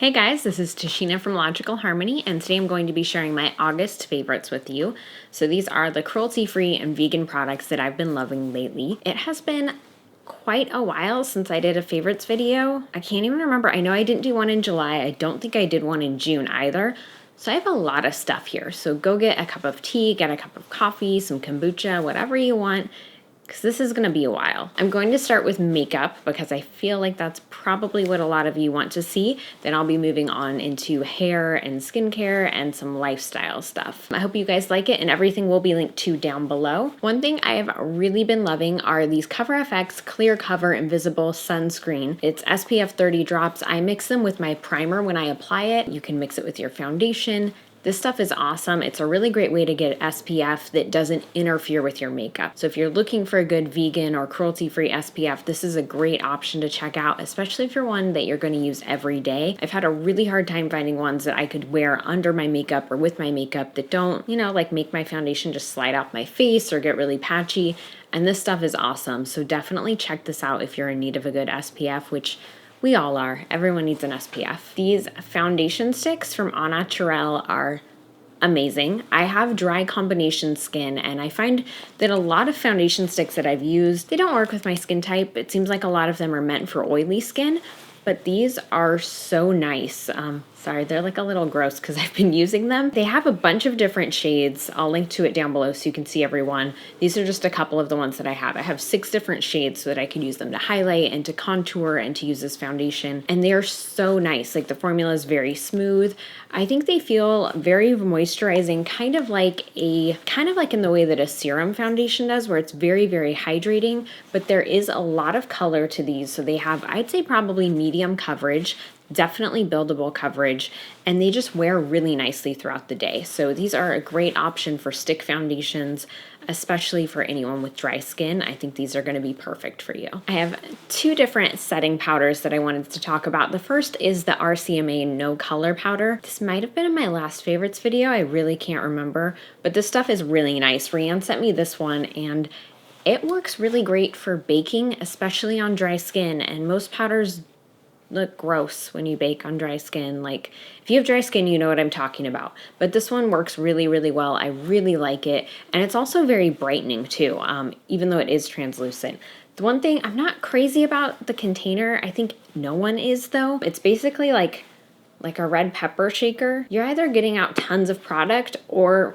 Hey guys, this is Tashina from Logical Harmony, and today I'm going to be sharing my August favorites with you. So these are the cruelty-free and vegan products that I've been loving lately. It has been quite a while since I did a favorites video. I can't even remember. I know I didn't do one in July. I don't think I did one in June either. So I have a lot of stuff here. So go get a cup of tea, get a cup of coffee, some kombucha, whatever you want, because this is going to be a while. I'm going to start with makeup because I feel like that's probably what a lot of you want to see. Then I'll be moving on into hair and skincare and some lifestyle stuff. I hope you guys like it, and everything will be linked to down below. One thing I have really been loving are these Cover FX Clear Cover Invisible Sunscreen. It's SPF 30 drops. I mix them with my primer when I apply it. You can mix it with your foundation. This stuff is awesome. It's a really great way to get SPF that doesn't interfere with your makeup. So if you're looking for a good vegan or cruelty-free SPF, this is a great option to check out, especially if you're one that you're going to use every day. I've had a really hard time finding ones that I could wear under my makeup or with my makeup that don't, like make my foundation just slide off my face or get really patchy. And this stuff is awesome. So definitely check this out if you're in need of a good SPF, which we all are. Everyone needs an SPF. These foundation sticks from Unnatural are amazing. I have dry combination skin, and I find that a lot of foundation sticks that I've used, they don't work with my skin type. It seems like a lot of them are meant for oily skin, but these are so nice. Sorry, they're like a little gross because I've been using them. They have a bunch of different shades. I'll link to it down below so you can see every one. These are just a couple of the ones that I have. I have 6 different shades so that I can use them to highlight and to contour and to use as foundation. And they're so nice. Like, the formula is very smooth. I think they feel very moisturizing, kind of like in the way that a serum foundation does, where it's very, very hydrating, but there is a lot of color to these. So they have, I'd say, probably medium coverage, definitely buildable coverage, and they just wear really nicely throughout the day. So these are a great option for stick foundations, especially for anyone with dry skin. I think these are going to be perfect for you. I have 2 different setting powders that I wanted to talk about. The first is the RCMA No Color Powder. This might have been in my last favorites video. I really can't remember, but this stuff is really nice. Rianne sent me this one, and it works really great for baking, especially on dry skin, and most powders look gross when you bake on dry skin. Like, if you have dry skin, you know what I'm talking about. But this one works really, really well. I really like it. And it's also very brightening too, even though it is translucent. The one thing, I'm not crazy about the container. I think no one is, though. It's basically like a red pepper shaker. You're either getting out tons of product or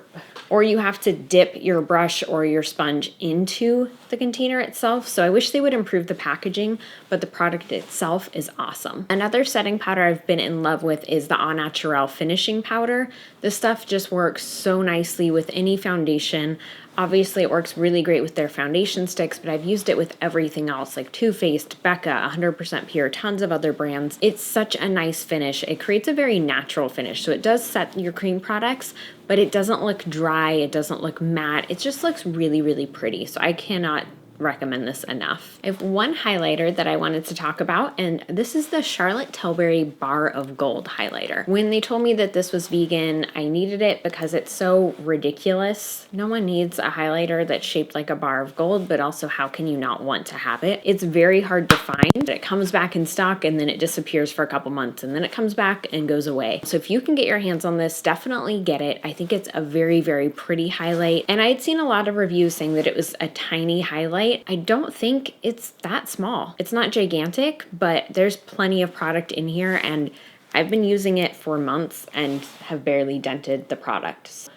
you have to dip your brush or your sponge into the container itself. So I wish they would improve the packaging, but the product itself is awesome. Another setting powder I've been in love with is the Unnatural finishing powder. This stuff just works so nicely with any foundation. Obviously, it works really great with their foundation sticks, but I've used it with everything else, like Too Faced, Becca, 100% Pure, tons of other brands. It's such a nice finish. It creates a very natural finish. So it does set your cream products, but it doesn't look dry. It doesn't look matte. It just looks really, really pretty. So I cannot recommend this enough. I have one highlighter that I wanted to talk about, and this is the Charlotte Tilbury Bar of Gold highlighter. When they told me that this was vegan, I needed it because it's so ridiculous. No one needs a highlighter that's shaped like a bar of gold, but also how can you not want to have it? It's very hard to find. It comes back in stock and then it disappears for a couple months and then it comes back and goes away. So if you can get your hands on this, definitely get it. I think it's a very, very pretty highlight, and I had seen a lot of reviews saying that it was a tiny highlight. I don't think it's that small. It's not gigantic, but there's plenty of product in here, and I've been using it for months and have barely dented the product.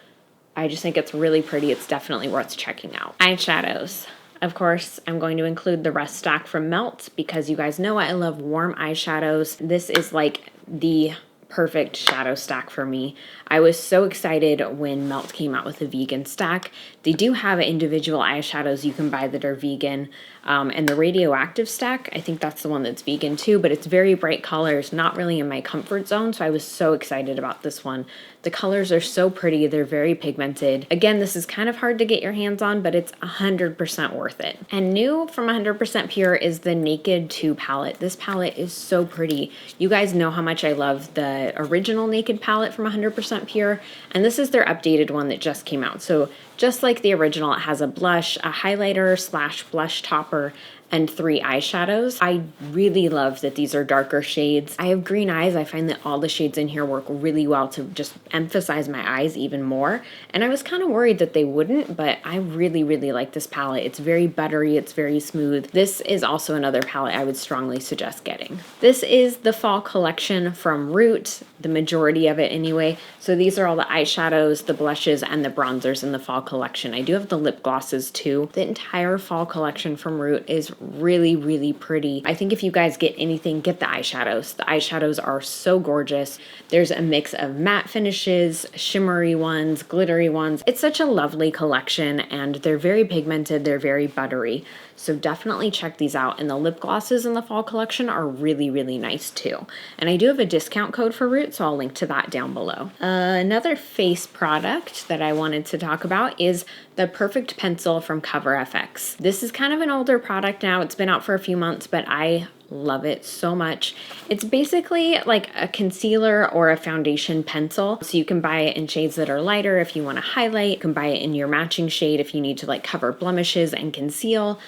I just think it's really pretty. It's definitely worth checking out. Eyeshadows. Of course, I'm going to include the Rest Stock from Melt because you guys know I love warm eyeshadows. This is like the perfect shadow stack for me. I was so excited when Melt came out with a vegan stack. They do have individual eyeshadows you can buy that are vegan, and the radioactive stack, I think that's the one that's vegan too, but it's very bright colors, not really in my comfort zone, so I was so excited about this one. The colors are so pretty. They're very pigmented. Again, this is kind of hard to get your hands on, but it's 100% worth it. And new from 100% Pure is the Naked 2 palette. This palette is so pretty. You guys know how much I love the original Naked palette from 100% Pure, and this is their updated one that just came out. So just like the original, it has a blush, a highlighter / blush topper, and 3 eyeshadows. I really love that these are darker shades. I have green eyes. I find that all the shades in here work really well to just emphasize my eyes even more. And I was kind of worried that they wouldn't, but I really, really like this palette. It's very buttery. It's very smooth. This is also another palette I would strongly suggest getting. This is the fall collection from Root, the majority of it anyway. So these are all the eyeshadows, the blushes, and the bronzers in the fall collection. I do have the lip glosses too. The entire fall collection from Root is really, really pretty. I think if you guys get anything, get the eyeshadows. The eyeshadows are so gorgeous. There's a mix of matte finishes, shimmery ones, glittery ones. It's such a lovely collection, and they're very pigmented. They're very buttery. So definitely check these out. And the lip glosses in the fall collection are really, really nice too. And I do have a discount code for Root, so I'll link to that down below. Another face product that I wanted to talk about is the Perfect Pencil from Cover FX. This is kind of an older product now. It's been out for a few months, but I love it so much. It's basically like a concealer or a foundation pencil. So you can buy it in shades that are lighter if you want to highlight. You can buy it in your matching shade if you need to like cover blemishes and conceal.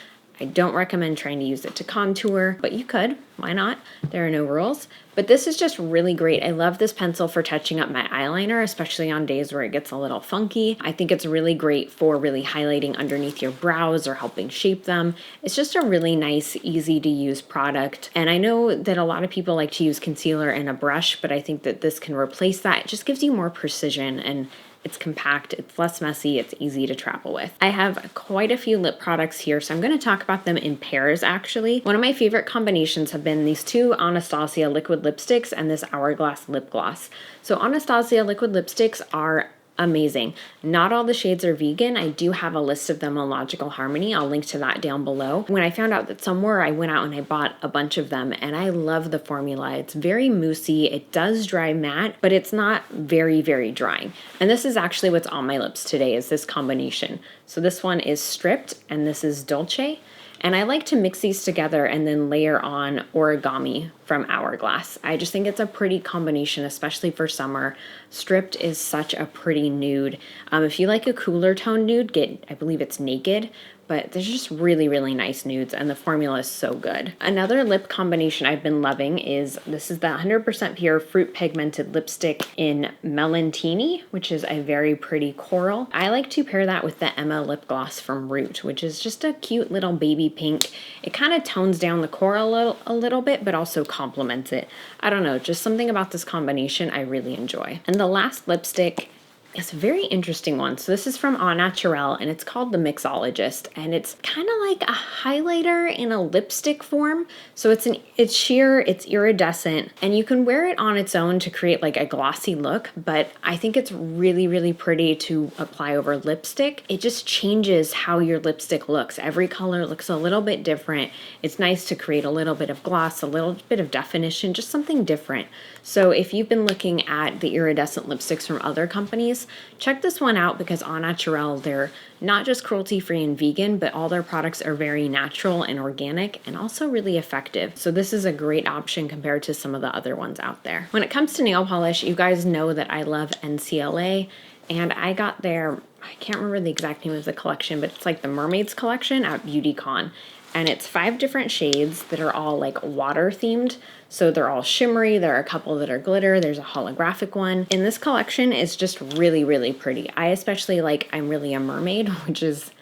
I don't recommend trying to use it to contour, but you could. Why not? There are no rules. But this is just really great. I love this pencil for touching up my eyeliner, especially on days where it gets a little funky. I think it's really great for really highlighting underneath your brows or helping shape them. It's just a really nice, easy to use product. And I know that a lot of people like to use concealer and a brush, but I think that this can replace that. It just gives you more precision, and it's compact, it's less messy, it's easy to travel with. I have quite a few lip products here, so I'm going to talk about them in pairs actually. One of my favorite combinations have been these 2 Anastasia liquid lipsticks and this Hourglass lip gloss. So Anastasia liquid lipsticks are amazing. Not all the shades are vegan. I do have a list of them on Logical Harmony. I'll link to that down below. When I found out that some were, I went out and I bought a bunch of them, and I love the formula. It's very moussey. It does dry matte, but it's not very, very drying. And this is actually what's on my lips today, is this combination. So this one is Stripped and this is Dolce. And I like to mix these together and then layer on Origami from Hourglass. I just think it's a pretty combination, especially for summer. Stripped is such a pretty nude. If you like a cooler tone nude, get, I believe it's Naked, but there's just really, really nice nudes, and the formula is so good. Another lip combination I've been loving is, this is the 100% pure fruit pigmented lipstick in Melantini, which is a very pretty coral. I like to pair that with the Emma lip gloss from Root, which is just a cute little baby pink. It kind of tones down the coral a little bit, but also complements it. I don't know, just something about this combination I really enjoy. And the last lipstick is a very interesting one. So this is from Unnatural, and it's called the Mixologist, and it's kind of like a highlighter in a lipstick form. So it's sheer, it's iridescent, and you can wear it on its own to create like a glossy look, but I think it's really, really pretty to apply over lipstick. It just changes how your lipstick looks. Every color looks a little bit different. It's nice to create a little bit of gloss, a little bit of definition, just something different. So if you've been looking at the iridescent lipsticks from other companies, check this one out, because Unnatural, they're not just cruelty-free and vegan, but all their products are very natural and organic and also really effective. So this is a great option compared to some of the other ones out there. When it comes to nail polish, you guys know that I love NCLA, and I got their, I can't remember the exact name of the collection, but it's like the Mermaids Collection at BeautyCon. And it's 5 different shades that are all like water themed. So they're all shimmery. There are a couple that are glitter. There's a holographic one. And this collection is just really, really pretty. I especially like I'm Really a Mermaid, which is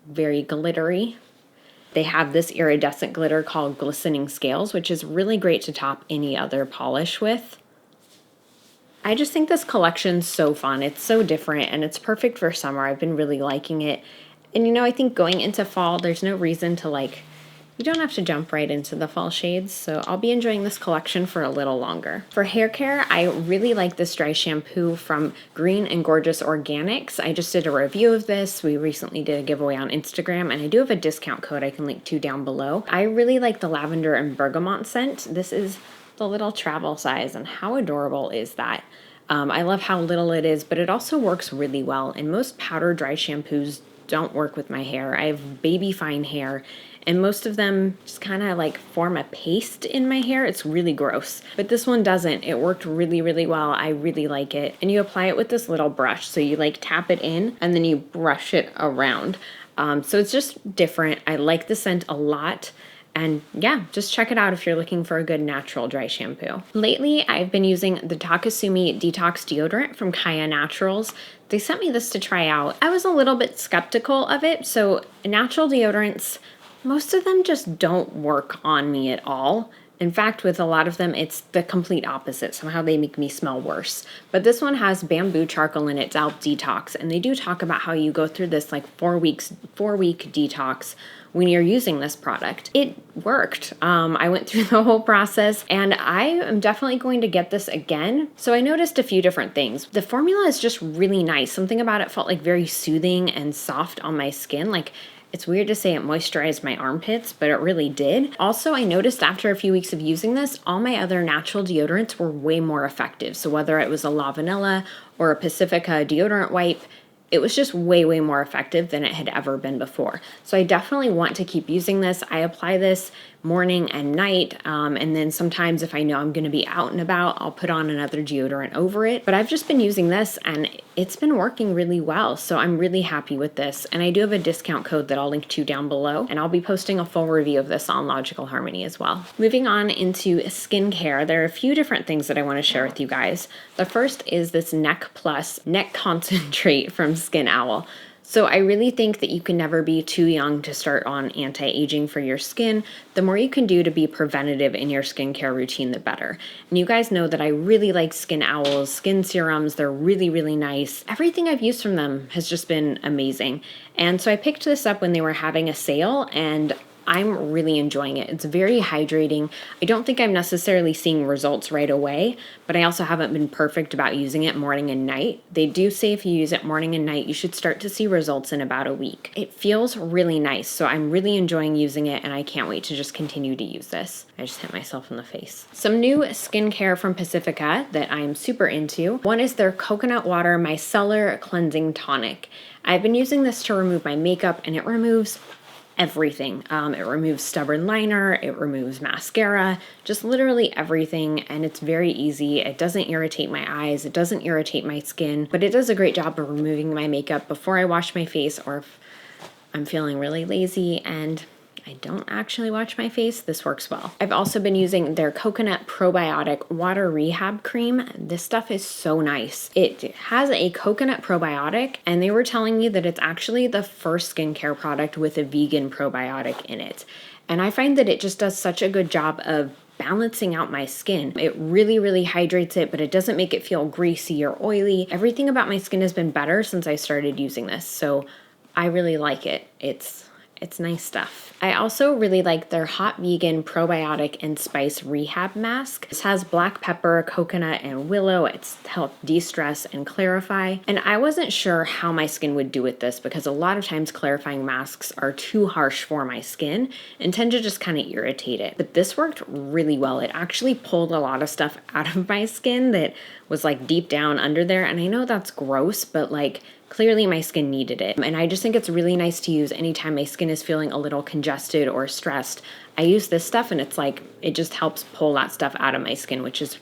very glittery. They have this iridescent glitter called Glistening Scales, which is really great to top any other polish with. I just think this collection's so fun. It's so different, and it's perfect for summer. I've been really liking it. And you know, I think going into fall, there's no reason to you don't have to jump right into the fall shades. So I'll be enjoying this collection for a little longer. For hair care, I really like this dry shampoo from Green and Gorgeous Organics. I just did a review of this. We recently did a giveaway on Instagram, and I do have a discount code I can link to down below. I really like the lavender and bergamot scent. This is the little travel size, and how adorable is that? I love how little it is, but it also works really well. And most powder dry shampoos don't work with my hair. I have baby fine hair, and most of them just kind of like form a paste in my hair. It's really gross, but this one doesn't. It worked really, really well. I really like it. And you apply it with this little brush. So you like tap it in and then you brush it around. So it's just different. I like the scent a lot. And yeah, just check it out if you're looking for a good natural dry shampoo. Lately, I've been using the Taka Sumi Detox Deodorant from Kaya Naturals. They sent me this to try out. I was a little bit skeptical of it. So natural deodorants, most of them just don't work on me at all. In fact, with a lot of them, it's the complete opposite. Somehow they make me smell worse. But this one has bamboo charcoal in its Alp Detox, and they do talk about how you go through this like 4-week detox when you're using this product. It worked. I went through the whole process, and I am definitely going to get this again. So I noticed a few different things. The formula is just really nice. Something about it felt like very soothing and soft on my skin. Like, it's weird to say it moisturized my armpits, but it really did. Also, I noticed after a few weeks of using this, all my other natural deodorants were way more effective. So whether it was a La Vanilla or a Pacifica deodorant wipe, it was just way, way more effective than it had ever been before. So I definitely want to keep using this. I apply this morning and night, and then sometimes if I know I'm going to be out and about, I'll put on another deodorant over it. But I've just been using this, and it's been working really well. So I'm really happy with this. And I do have a discount code that I'll link to down below, and I'll be posting a full review of this on Logical Harmony as well. Moving on into skincare, there are a few different things that I want to share with you guys. The first is this Neck Plus Neck Concentrate from Skin Owl. So I really think that you can never be too young to start on anti-aging for your skin. The more you can do to be preventative in your skincare routine, the better. And you guys know that I really like Skin Owl's skin serums. They're really, really nice. Everything I've used from them has just been amazing. And so I picked this up when they were having a sale, and I'm really enjoying it. It's very hydrating. I don't think I'm necessarily seeing results right away, but I also haven't been perfect about using it morning and night. They do say if you use it morning and night, you should start to see results in about a week. It feels really nice, so I'm really enjoying using it, and I can't wait to just continue to use this. I just hit myself in the face. Some new skincare from Pacifica that I'm super into. One is their Coconut Water Micellar Cleansing Tonic. I've been using this to remove my makeup, and it removes everything. It removes stubborn liner, it removes mascara, just literally everything, and it's very easy. It doesn't irritate my eyes, it doesn't irritate my skin, but it does a great job of removing my makeup before I wash my face, or if I'm feeling really lazy and I don't actually wash my face, this works well. I've also been using their Coconut Probiotic Water Rehab Cream. This stuff is so nice. It has a coconut probiotic, and they were telling me that it's actually the first skincare product with a vegan probiotic in it. And I find that it just does such a good job of balancing out my skin. It really, really hydrates it, but it doesn't make it feel greasy or oily. Everything about my skin has been better since I started using this, so I really like it. It's nice stuff. I also really like their Hot Vegan Probiotic and Spice Rehab Mask. This has black pepper, coconut, and willow. It's helped de-stress and clarify. And I wasn't sure how my skin would do with this because a lot of times clarifying masks are too harsh for my skin and tend to just kind of irritate it. But this worked really well. It actually pulled a lot of stuff out of my skin that was like deep down under there. And I know that's gross, but like clearly my skin needed it. And I just think it's really nice to use anytime my skin is feeling a little congested or stressed. I use this stuff and it's like, it just helps pull that stuff out of my skin, which is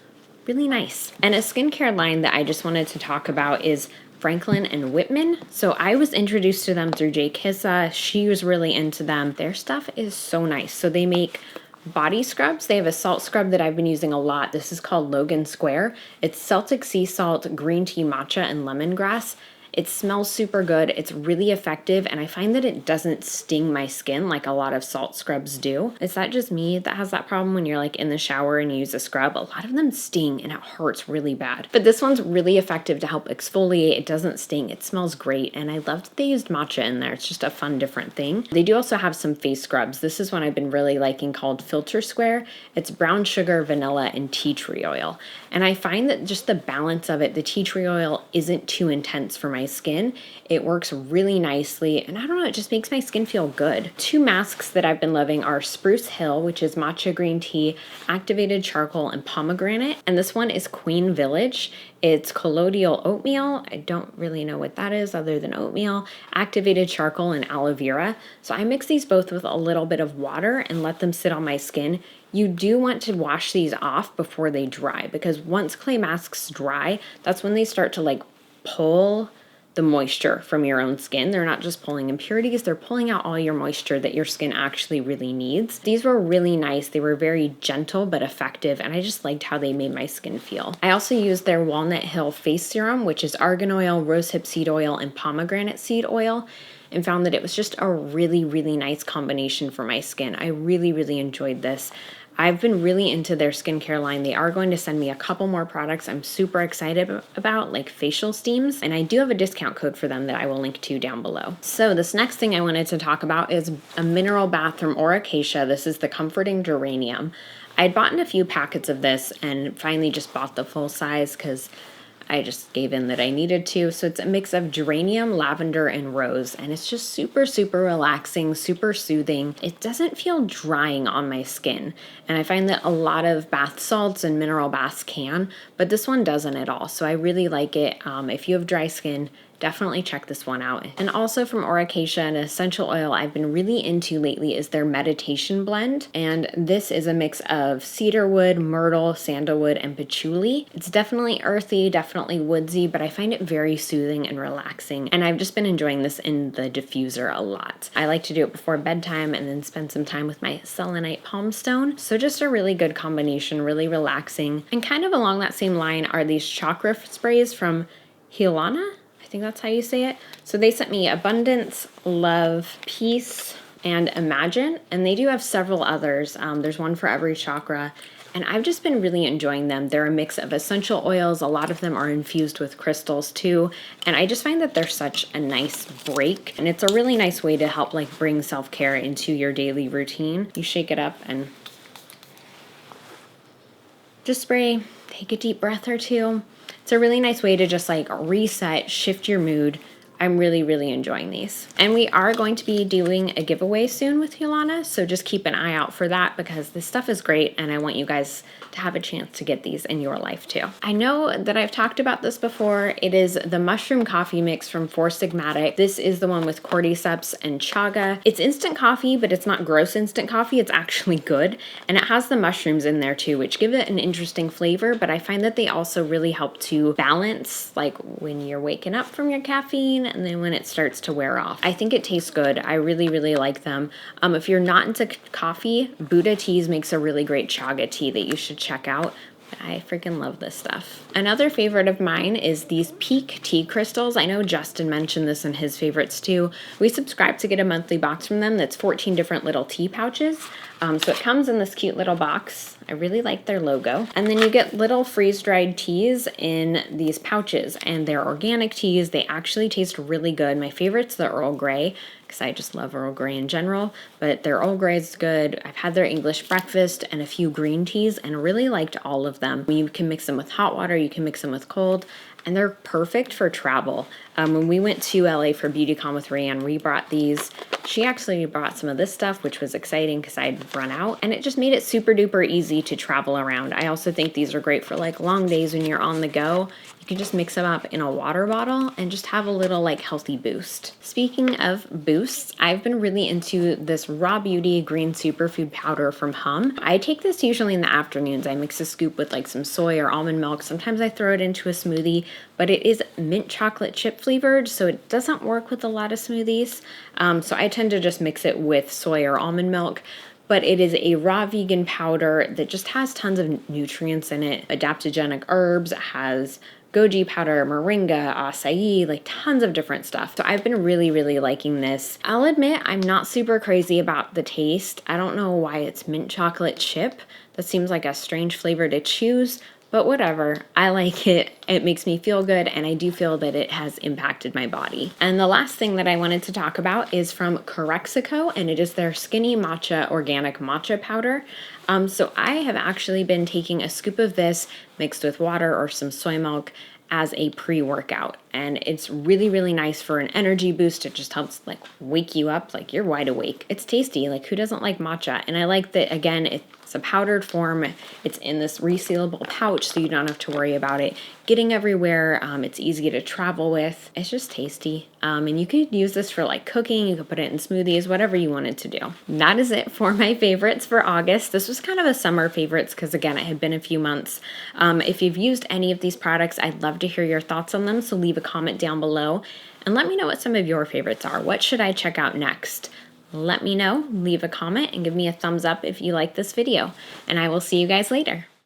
really nice. And a skincare line that I just wanted to talk about is Franklin and Whitman. So I was introduced to them through Jay Kissa. She was really into them. Their stuff is so nice. So they make body scrubs. They have a salt scrub that I've been using a lot. This is called Logan Square. It's Celtic sea salt, green tea, matcha, and lemongrass. It smells super good. It's really effective, and I find that it doesn't sting my skin like a lot of salt scrubs do. Is that just me that has that problem when you're like in the shower and you use a scrub? A lot of them sting and it hurts really bad. But this one's really effective to help exfoliate. It doesn't sting. It smells great, and I loved that they used matcha in there. It's just a fun, different thing. They do also have some face scrubs. This is one I've been really liking called Filter Square. It's brown sugar, vanilla, and tea tree oil. And I find that just the balance of it, the tea tree oil isn't too intense for my skin. It works really nicely, and I don't know, it just makes my skin feel good. Two masks that I've been loving are Spruce Hill, which is matcha green tea, activated charcoal, and pomegranate. And this one is Queen Village. It's colloidal oatmeal. I don't really know what that is other than oatmeal, activated charcoal, and aloe vera. So I mix these both with a little bit of water and let them sit on my skin. You do want to wash these off before they dry, because once clay masks dry, that's when they start to like pull the moisture from your own skin. They're not just pulling impurities, they're pulling out all your moisture that your skin actually really needs. These were really nice. They were very gentle but effective, and I just liked how they made my skin feel. I also used their Walnut Hill face serum, which is argan oil, rosehip seed oil, and pomegranate seed oil, and found that it was just a really, really nice combination for my skin. I really, really enjoyed this. I've been really into their skincare line. They are going to send me a couple more products I'm super excited about, like facial steams, and I do have a discount code for them that I will link to down below. So this next thing I wanted to talk about is a mineral bath from Acacia. This is the Comforting Geranium. I'd bought in a few packets of this and finally just bought the full size because I just gave in that I needed to. So it's a mix of geranium, lavender, and rose. And it's just super, super relaxing, super soothing. It doesn't feel drying on my skin. And I find that a lot of bath salts and mineral baths can, but this one doesn't at all. So I really like it. If you have dry skin, definitely check this one out. And also from Acacia, an essential oil I've been really into lately is their meditation blend. And this is a mix of cedarwood, myrtle, sandalwood, and patchouli. It's definitely earthy, definitely woodsy, but I find it very soothing and relaxing. And I've just been enjoying this in the diffuser a lot. I like to do it before bedtime and then spend some time with my selenite palm stone. So just a really good combination, really relaxing. And kind of along that same line are these chakra sprays from Tijuana. I think that's how you say it. So they sent me Abundance, Love, Peace, and Imagine, and they do have several others. There's one for every chakra, and I've just been really enjoying them. They're a mix of essential oils. A lot of them are infused with crystals too, and I just find that they're such a nice break, and it's a really nice way to help like bring self-care into your daily routine. You shake it up and just spray, take a deep breath or two. It's a really nice way to just like reset, shift your mood. I'm really, really enjoying these. And we are going to be doing a giveaway soon with Tijuana, so just keep an eye out for that because this stuff is great and I want you guys to have a chance to get these in your life too. I know that I've talked about this before. It is the mushroom coffee mix from Stigmatic. This is the one with cordyceps and chaga. It's instant coffee, but it's not gross instant coffee. It's actually good. And it has the mushrooms in there too, which give it an interesting flavor, but I find that they also really help to balance like when you're waking up from your caffeine and then when it starts to wear off. I think it tastes good. I really, really like them. If you're not into coffee, Buddha Teas makes a really great chaga tea that you should check out. I freaking love this stuff. Another favorite of mine is these Peak tea crystals. I know Justin mentioned this in his favorites too. We subscribe to get a monthly box from them that's 14 different little tea pouches. So it comes in this cute little box. I really like their logo. And then you get little freeze-dried teas in these pouches, and they're organic teas. They actually taste really good. My favorite's the Earl Grey, because I just love Earl Grey in general, but their Earl Grey is good. I've had their English breakfast and a few green teas and really liked all of them. You can mix them with hot water, you can mix them with cold, and they're perfect for travel. When we went to LA for BeautyCon with Rayanne, we brought these. She actually brought some of this stuff, which was exciting because I'd run out, and it just made it super duper easy to travel around. I also think these are great for like long days when you're on the go. You can just mix them up in a water bottle and just have a little like healthy boost. Speaking of boosts, I've been really into this Raw Beauty green superfood powder from Hum. I take this usually in the afternoons. I mix a scoop with like some soy or almond milk. Sometimes I throw it into a smoothie, but it is mint chocolate chip flavored, so it doesn't work with a lot of smoothies. So I tend to just mix it with soy or almond milk. But it is a raw vegan powder that just has tons of nutrients in it. Adaptogenic herbs, it has goji powder, moringa, acai, like tons of different stuff. So I've been really, really liking this. I'll admit I'm not super crazy about the taste. I don't know why it's mint chocolate chip. That seems like a strange flavor to choose, but whatever. I like it. It makes me feel good, and I do feel that it has impacted my body. And the last thing that I wanted to talk about is from Corexico, and it is their Skinny Matcha Organic Matcha Powder. So I have actually been taking a scoop of this mixed with water or some soy milk as a pre-workout, and it's really, really nice for an energy boost. It just helps like wake you up, like you're wide awake. It's tasty. Like who doesn't like matcha? And I like that, again, it's a powdered form. It's in this resealable pouch, so you don't have to worry about it getting everywhere. It's easy to travel with. It's just tasty. And you could use this for like cooking. You could put it in smoothies, whatever you wanted to do. That is it for my favorites for August. This was kind of a summer favorites because again, it had been a few months. If you've used any of these products, I'd love to hear your thoughts on them. So leave a a comment down below and let me know what some of your favorites are. What should I check out next? Let me know, leave a comment, and give me a thumbs up if you like this video. And I will see you guys later.